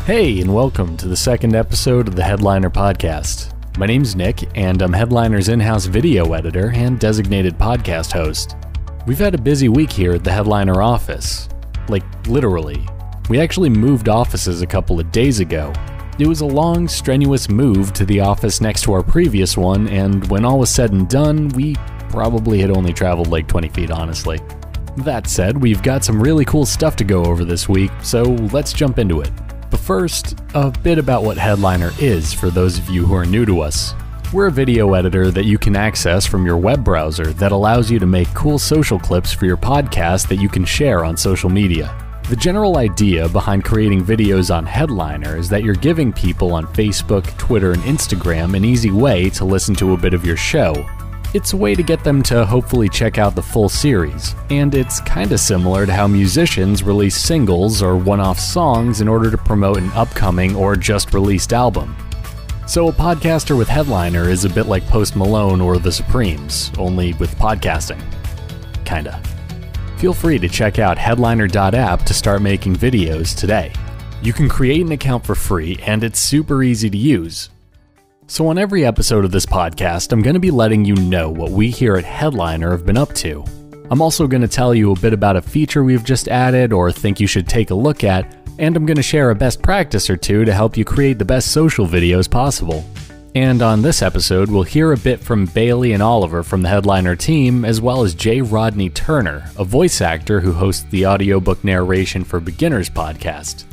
Hey, and welcome to the second episode of the Headliner Podcast. My name's Nick, and I'm Headliner's in-house video editor and designated podcast host. We've had a busy week here at the Headliner office. Like, literally. We actually moved offices a couple of days ago. It was a long, strenuous move to the office next to our previous one, and when all was said and done, we probably had only traveled like 20 feet, honestly. That said, we've got some really cool stuff to go over this week, so let's jump into it. But first, a bit about what Headliner is for those of you who are new to us. We're a video editor that you can access from your web browser that allows you to make cool social clips for your podcast that you can share on social media. The general idea behind creating videos on Headliner is that you're giving people on Facebook, Twitter, and Instagram an easy way to listen to a bit of your show. It's a way to get them to hopefully check out the full series, and it's kinda similar to how musicians release singles or one-off songs in order to promote an upcoming or just released album. So a podcaster with Headliner is a bit like Post Malone or The Supremes, only with podcasting. Kinda. Feel free to check out headliner.app to start making videos today. You can create an account for free, and it's super easy to use. So on every episode of this podcast, I'm going to be letting you know what we here at Headliner have been up to. I'm also going to tell you a bit about a feature we've just added or think you should take a look at, and I'm going to share a best practice or two to help you create the best social videos possible. And on this episode, we'll hear a bit from Bailey and Oliver from the Headliner team, as well as J. Rodney Turner, a voice actor who hosts the audiobook narration for Beginners podcast.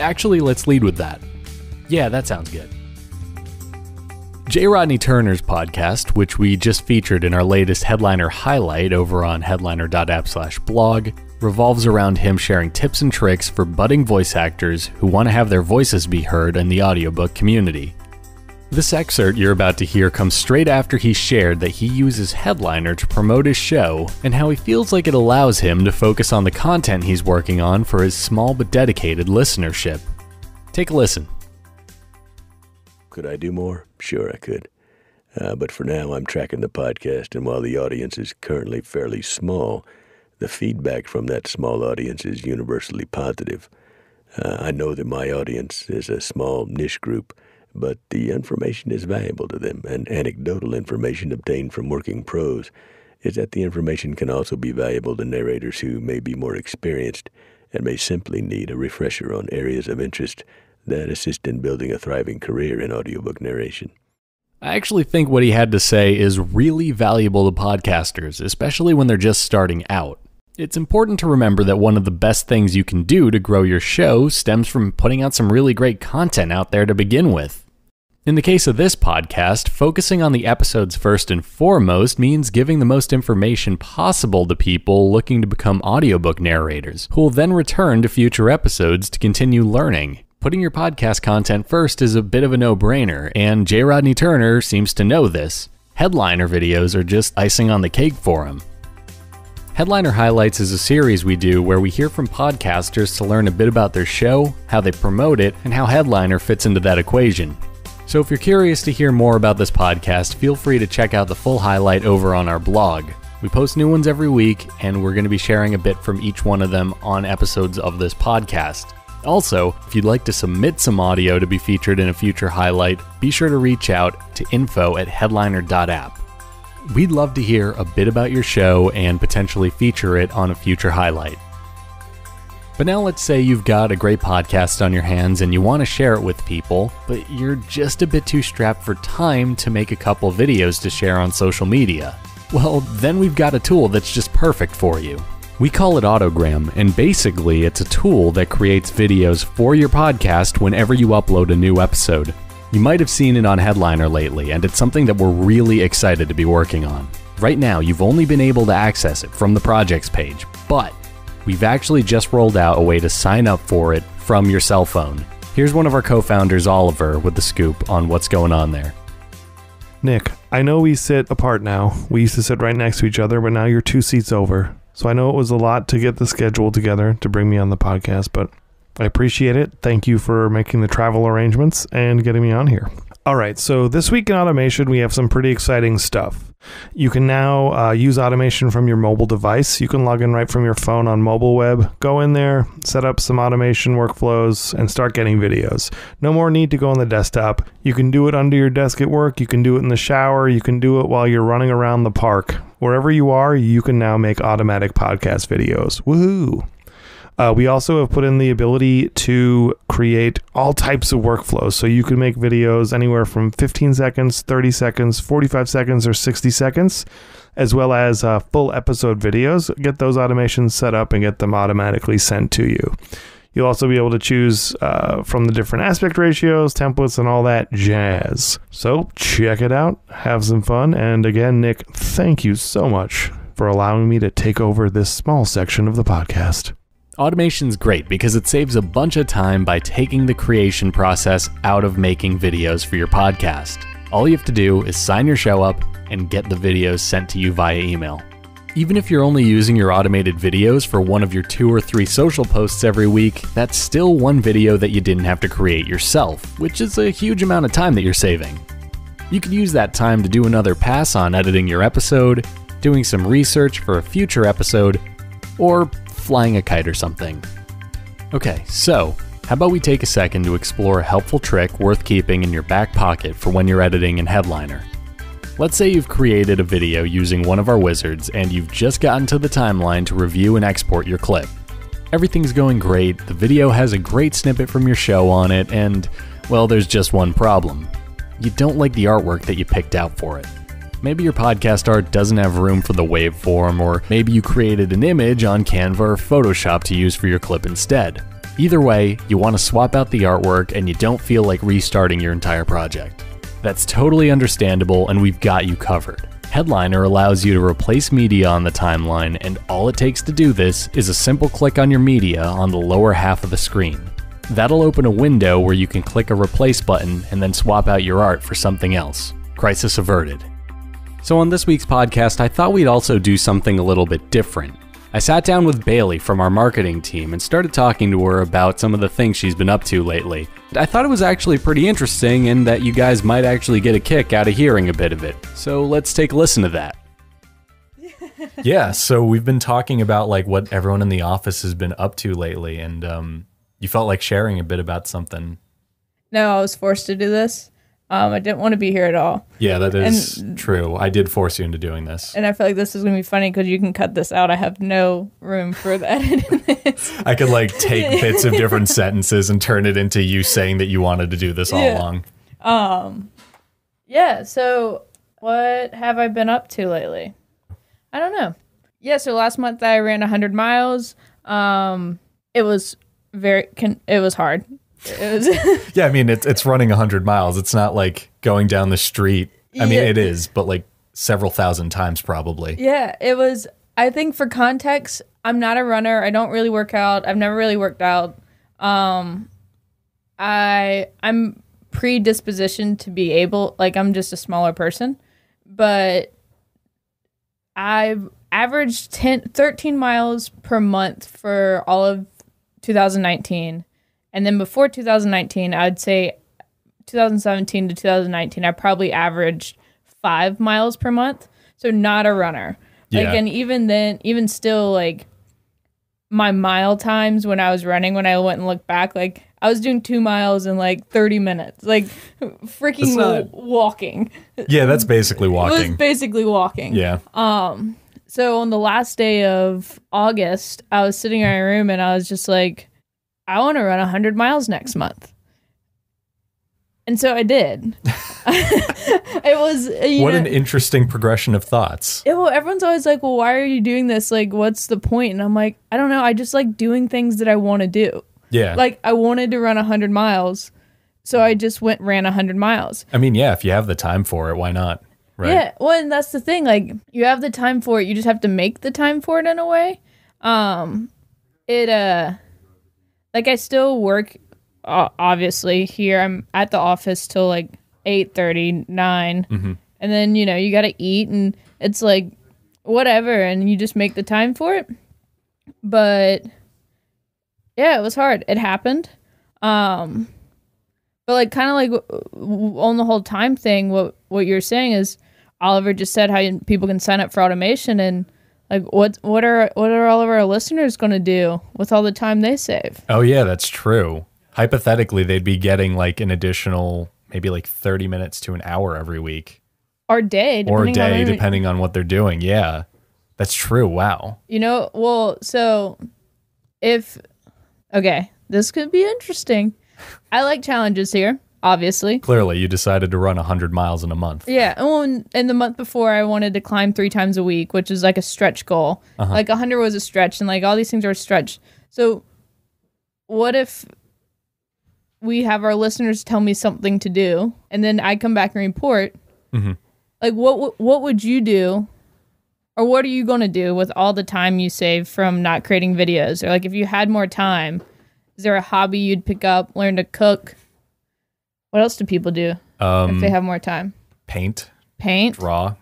Actually, let's lead with that. Yeah, that sounds good. J. Rodney Turner's podcast, which we just featured in our latest Headliner highlight over on headliner.app/blog, revolves around him sharing tips and tricks for budding voice actors who want to have their voices be heard in the audiobook community. This excerpt you're about to hear comes straight after he shared that he uses Headliner to promote his show and how he feels like it allows him to focus on the content he's working on for his small but dedicated listenership. Take a listen. Could I do more? Sure I could. But for now, I'm tracking the podcast, and while the audience is currently fairly small, the feedback from that small audience is universally positive. I know that my audience is a small niche group, but the information is valuable to them, and anecdotal information obtained from working pros is that the information can also be valuable to narrators who may be more experienced and may simply need a refresher on areas of interest that assist in building a thriving career in audiobook narration. I actually think what he had to say is really valuable to podcasters, especially when they're just starting out. It's important to remember that one of the best things you can do to grow your show stems from putting out some really great content out there to begin with. In the case of this podcast, focusing on the episodes first and foremost means giving the most information possible to people looking to become audiobook narrators, who will then return to future episodes to continue learning. Putting your podcast content first is a bit of a no-brainer, and J. Rodney Turner seems to know this. Headliner videos are just icing on the cake for him. Headliner Highlights is a series we do where we hear from podcasters to learn a bit about their show, how they promote it, and how Headliner fits into that equation. So if you're curious to hear more about this podcast, feel free to check out the full highlight over on our blog. We post new ones every week, and we're going to be sharing a bit from each one of them on episodes of this podcast. Also, if you'd like to submit some audio to be featured in a future highlight, be sure to reach out to info@headliner.app. We'd love to hear a bit about your show and potentially feature it on a future highlight. But now let's say you've got a great podcast on your hands and you want to share it with people, but you're just a bit too strapped for time to make a couple videos to share on social media. Well, then we've got a tool that's just perfect for you. We call it Autogram, and basically it's a tool that creates videos for your podcast whenever you upload a new episode. You might have seen it on Headliner lately, and it's something that we're really excited to be working on. Right now, you've only been able to access it from the projects page, but we've actually just rolled out a way to sign up for it from your cell phone. Here's one of our co-founders, Oliver, with the scoop on what's going on there. Nick, I know we sit apart now. We used to sit right next to each other, but now you're 2 seats over. So I know it was a lot to get the schedule together to bring me on the podcast, but I appreciate it. Thank you for making the travel arrangements and getting me on here. All right, so this week in automation, we have some pretty exciting stuff. You can now use automation from your mobile device. You can log in right from your phone on mobile web. Go in there, set up some automation workflows, and start getting videos. No more need to go on the desktop. You can do it under your desk at work. You can do it in the shower. You can do it while you're running around the park. Wherever you are, you can now make automatic podcast videos. Woohoo! We also have put in the ability to create all types of workflows. So you can make videos anywhere from 15 seconds, 30 seconds, 45 seconds, or 60 seconds, as well as full episode videos. Get those automations set up and get them automatically sent to you. You'll also be able to choose from the different aspect ratios, templates, and all that jazz. So check it out. Have some fun. And again, Nick, thank you so much for allowing me to take over this small section of the podcast. Automation's great because it saves a bunch of time by taking the creation process out of making videos for your podcast. All you have to do is sign your show up and get the videos sent to you via email. Even if you're only using your automated videos for one of your 2 or 3 social posts every week, that's still one video that you didn't have to create yourself, which is a huge amount of time that you're saving. You could use that time to do another pass on editing your episode, doing some research for a future episode, or flying a kite or something. Okay, so how about we take a second to explore a helpful trick worth keeping in your back pocket for when you're editing in Headliner. Let's say you've created a video using one of our wizards and you've just gotten to the timeline to review and export your clip. Everything's going great, the video has a great snippet from your show on it, and, well, there's just one problem. You don't like the artwork that you picked out for it. Maybe your podcast art doesn't have room for the waveform, or maybe you created an image on Canva or Photoshop to use for your clip instead. Either way, you want to swap out the artwork and you don't feel like restarting your entire project. That's totally understandable, and we've got you covered. Headliner allows you to replace media on the timeline, and all it takes to do this is a simple click on your media on the lower half of the screen. That'll open a window where you can click a replace button and then swap out your art for something else. Crisis averted. So on this week's podcast, I thought we'd also do something a little bit different. I sat down with Bailey from our marketing team and started talking to her about some of the things she's been up to lately. I thought it was actually pretty interesting and that you guys might actually get a kick out of hearing a bit of it. So let's take a listen to that. Yeah, so we've been talking about like what everyone in the office has been up to lately, and you felt like sharing a bit about something. No, I was forced to do this. I didn't want to be here at all. Yeah, that is true. I did force you into doing this. And I feel like this is going to be funny because you can cut this out. I have no room for that in this. I could like take bits of different sentences and turn it into you saying that you wanted to do this all along. Yeah, so what have I been up to lately? I don't know. Yeah, so last month I ran 100 miles. It was hard. Yeah, I mean, it's running 100 miles. It's not like going down the street. I mean, it is, but like several thousand times probably. Yeah, it was. I think for context, I'm not a runner. I don't really work out. I've never really worked out. I'm predispositioned to be able, like I'm just a smaller person, but I've averaged 13 miles per month for all of 2019. And then before 2019, I'd say 2017 to 2019, I probably averaged 5 miles per month. So not a runner. Yeah. Like, and even then, even still, like my mile times when I was running, when I went and looked back, like I was doing 2 miles in like 30 minutes, like freaking walking. Yeah, that's basically walking. It was basically walking. Yeah. So on the last day of August, I was sitting in my room and I was just like, I want to run 100 miles next month. And so I did. It was, what an interesting progression of thoughts. Everyone's always like, well, why are you doing this? Like, what's the point? And I'm like, I don't know. I just like doing things that I want to do. Yeah. Like, I wanted to run 100 miles. So I just ran 100 miles. I mean, yeah, if you have the time for it, why not? Right. Yeah. Well, and that's the thing. Like, you have the time for it. You just have to make the time for it in a way. Like, I still work, obviously, here. I'm at the office till, like, 8:30, 9. Mm-hmm. And then, you know, you got to eat, and it's, like, whatever, and you just make the time for it. But, yeah, it was hard. It happened. But But like kind of like on the whole time thing, what you're saying is Oliver just said how people can sign up for automation, and like what are all of our listeners going to do with all the time they save? Oh yeah, that's true. Hypothetically, they'd be getting like an additional maybe like 30 minutes to an hour every week. Or day, depending on what they're doing. Yeah, that's true. Wow. So okay, this could be interesting. I like challenges here, obviously. Clearly, you decided to run 100 miles in a month. Yeah, and the month before, I wanted to climb 3 times a week, which is like a stretch goal. Like 100 was a stretch, and like all these things are a stretch. So what if we have our listeners tell me something to do, and then I come back and report? Mm-hmm. Like, what would you do? Or what are you going to do with all the time you save from not creating videos? Or like if you had more time, is there a hobby you'd pick up, learn to cook? What else do people do if they have more time? Paint. Draw.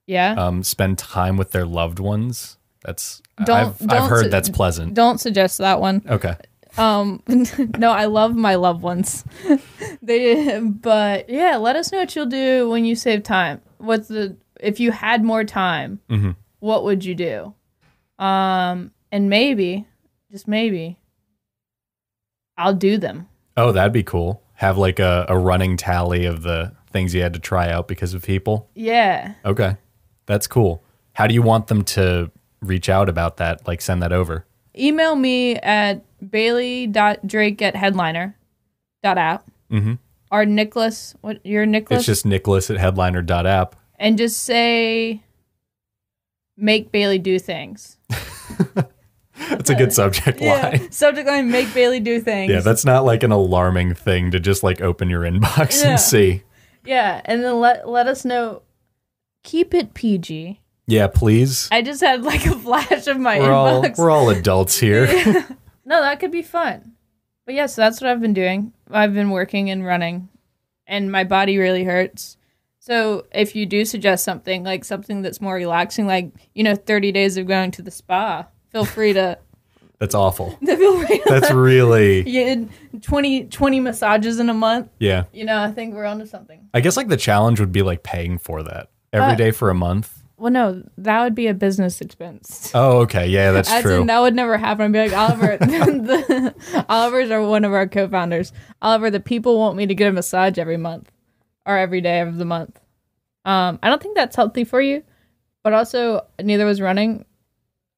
Yeah. Spend time with their loved ones. I've heard that's pleasant. Don't suggest that one. Okay. No, I love my loved ones. But yeah, let us know what you'll do when you save time. If you had more time, what would you do? And maybe, just maybe, I'll do them. Oh, that'd be cool. Have like a running tally of the things you had to try out because of people? Yeah. Okay. That's cool. How do you want them to reach out about that? Like send that over? Email me at bailey.drake@headliner.app. Mm-hmm. Or Nicholas. What, you're Nicholas? It's just nicholas@headliner.app. And just say, make Bailey do things. That's a good subject line. Subject line, make Bailey do things. Yeah, that's not like an alarming thing to just like open your inbox and see. Yeah, and then let us know. Keep it PG. Yeah, please. I just had like a flash of my inbox. We're all adults here. Yeah. No, that could be fun. But yeah, so that's what I've been doing. I've been working and running, and my body really hurts. So if you do suggest something, like something that's more relaxing, like, 30 days of going to the spa, feel free to... That's awful. Feel free to That's really... 20 massages in a month. Yeah. I think we're onto something. I guess like the challenge would be like paying for that every day for a month. Well, no, that would be a business expense. Oh, okay. Yeah, that's true. That would never happen. I'd be like, Oliver, Oliver's are one of our co-founders. Oliver, the people want me to get a massage every month or every day of the month. I don't think that's healthy for you, but also neither was running.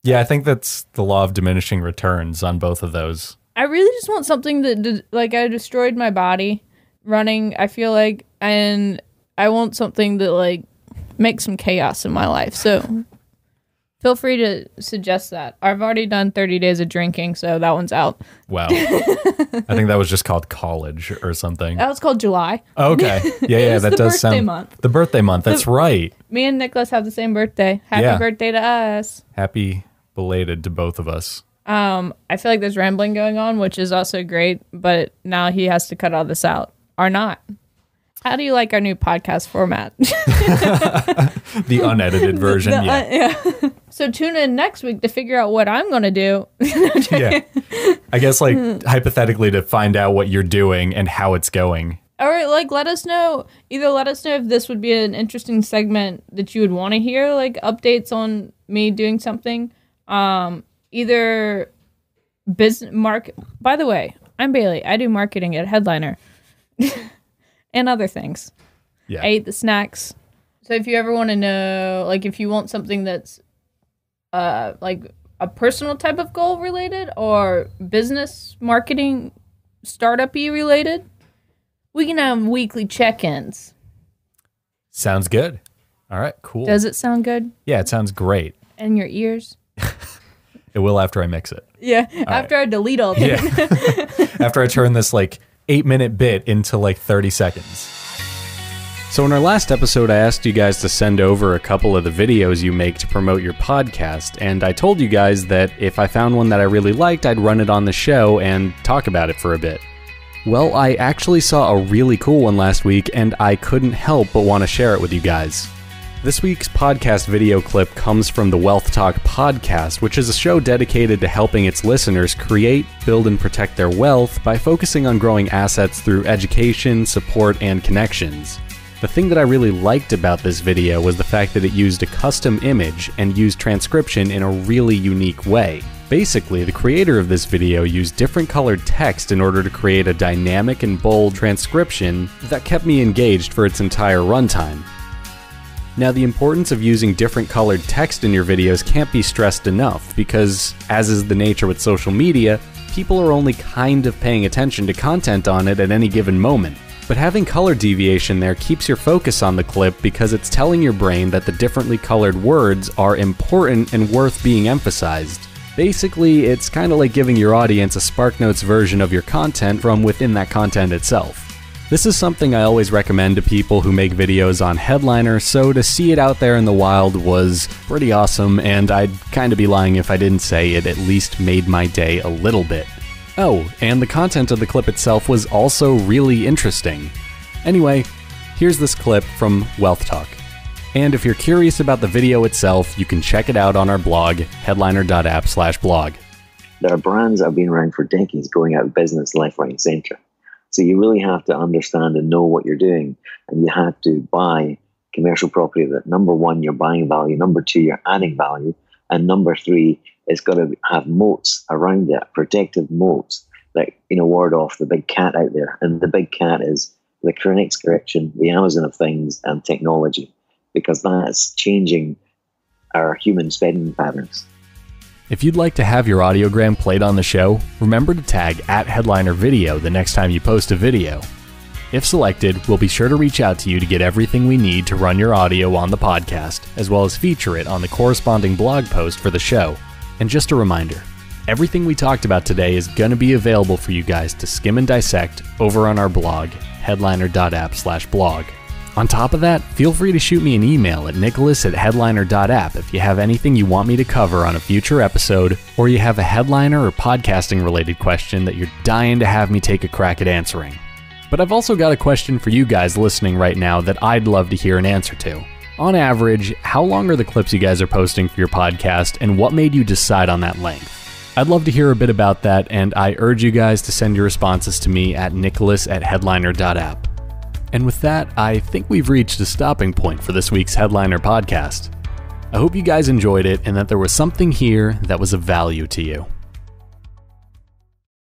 Yeah, I think that's the law of diminishing returns on both of those. I really just want something that, like, I destroyed my body running, I feel like, and I want something that, like, makes some chaos in my life. So feel free to suggest that. I've already done 30 days of drinking, so that one's out. Wow. I think that was just called college or something. That was called July. Okay. Yeah, that does sound... the birthday month. The birthday month, that's right. Me and Nicholas have the same birthday. Happy birthday to us. Happy belated to both of us. I feel like there's rambling going on, which is also great, but now he has to cut all this out. Or not. How do you like our new podcast format? The unedited version, yeah. So tune in next week to figure out what I'm going to do. Yeah. I guess, like, hypothetically to find out what you're doing and how it's going. All right, like, let us know. Either let us know if this would be an interesting segment that you would want to hear, like, updates on me doing something. Either business By the way, I'm Bailey. I do marketing at Headliner. And other things. Yeah. I ate the snacks. So if you ever want to know, like, if you want something that's like a personal type of goal related or business marketing startup-y related, we can have weekly check-ins. Sounds good. All right, cool. Does it sound good? Yeah, it sounds great. In your ears? It will after I mix it. Yeah, after I delete all things. Yeah. After I turn this, like, 8-minute bit into like 30 seconds. So in our last episode, I asked you guys to send over a couple of the videos you make to promote your podcast, and I told you guys that if I found one that I really liked, I'd run it on the show and talk about it for a bit. Well, I actually saw a really cool one last week, and I couldn't help but want to share it with you guys. This week's podcast video clip comes from the Wealth Talk podcast, which is a show dedicated to helping its listeners create, build, and protect their wealth by focusing on growing assets through education, support, and connections. The thing that I really liked about this video was the fact that it used a custom image and used transcription in a really unique way. Basically, the creator of this video used different colored text in order to create a dynamic and bold transcription that kept me engaged for its entire runtime. Now, the importance of using different colored text in your videos can't be stressed enough because, as is the nature with social media, people are only kind of paying attention to content on it at any given moment. But having color deviation there keeps your focus on the clip because it's telling your brain that the differently colored words are important and worth being emphasized. Basically, it's kind of like giving your audience a SparkNotes version of your content from within that content itself. This is something I always recommend to people who make videos on Headliner, so to see it out there in the wild was pretty awesome, and I'd kind of be lying if I didn't say it at least made my day a little bit. Oh, and the content of the clip itself was also really interesting. Anyway, here's this clip from Wealth Talk. And if you're curious about the video itself, you can check it out on our blog, headliner.app/blog. There are brands that have been around for decades going out of business left, right, and center. So you really have to understand and know what you're doing. And you have to buy commercial property that, number one, you're buying value. Number two, you're adding value. And number three, it's got to have moats around it, protective moats that, ward off the big cat out there. And the big cat is the next correction, the Amazon of things, and technology, because that's changing our human spending patterns. If you'd like to have your audiogram played on the show, remember to tag @HeadlinerVideo the next time you post a video. If selected, we'll be sure to reach out to you to get everything we need to run your audio on the podcast, as well as feature it on the corresponding blog post for the show. And just a reminder, everything we talked about today is going to be available for you guys to skim and dissect over on our blog, headliner.app/blog. On top of that, feel free to shoot me an email at nicholas@headliner.app if you have anything you want me to cover on a future episode, or you have a headliner or podcasting related question that you're dying to have me take a crack at answering. But I've also got a question for you guys listening right now that I'd love to hear an answer to. On average, how long are the clips you guys are posting for your podcast, and what made you decide on that length? I'd love to hear a bit about that, and I urge you guys to send your responses to me at nicholas@headliner.app. And with that, I think we've reached a stopping point for this week's Headliner podcast. I hope you guys enjoyed it and that there was something here that was of value to you.